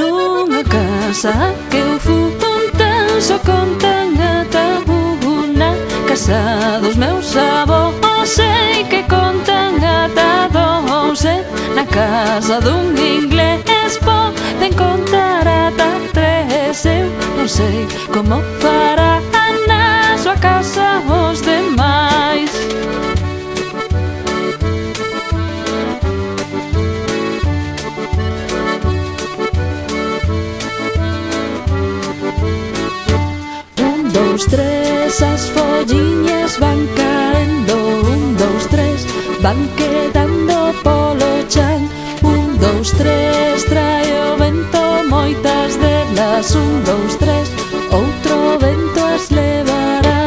Nunha casa que eu fun tan só contan ata unha casa dos meus avós, sei que contan ata 12. Na casa dun inglés poden contar ata 3. Eu non sei como farán na súa casa os demais. Dos tres, as folliñas van caendo. 1, 2, 3, van quedando polo chan. 1, 2, 3, trae o vento moitas delas. 1, 2, 3, outro vento as levará.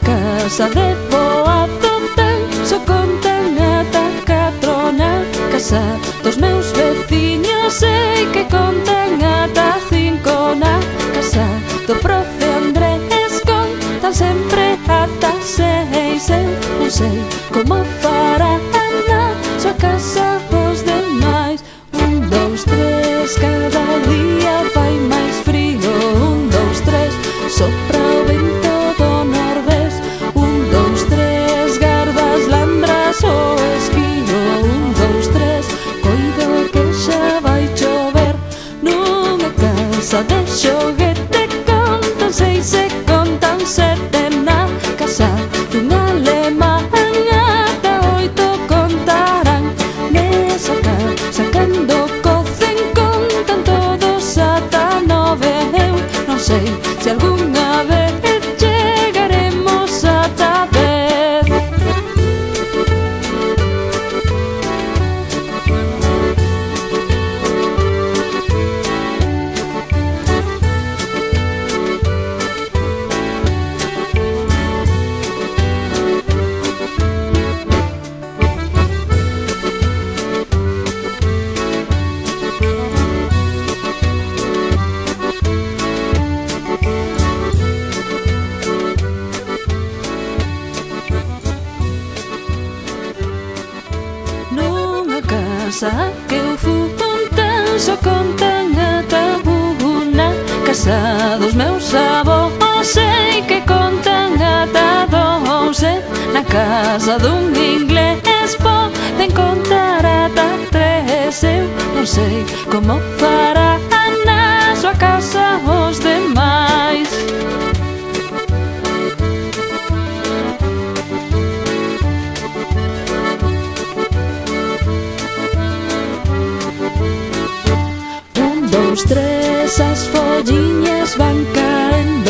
Casa de boado ten, só contan ata 4. Na casa dos meus veciños sei que contan ata 5. Na casa do profe Andrés contan sempre ata 6. Eu non sei como farán na súa casa os demais. 1, 2, 3, cada día fai máis frío. 1, 2, 3, sopra o vento do nordés. 1, 2, 3, gardas landras o esquío. 1, 2, 3, coido que xa vai chover. Nunha casa de xoguete contan 6 e contan 7. Na casa dun alemán ata 8 contarán. Nesa casa cando cocen contan todos ata 9. Eu non sei se algunha vez chegaremos ata 10. Nunha casa que eu fun tan só contan ata unha casa dos meus avós, sei que contan ata 12. Na casa dun inglés poden contar ata 3. Eu non sei como farán na súa casa os demais. Dos tres, as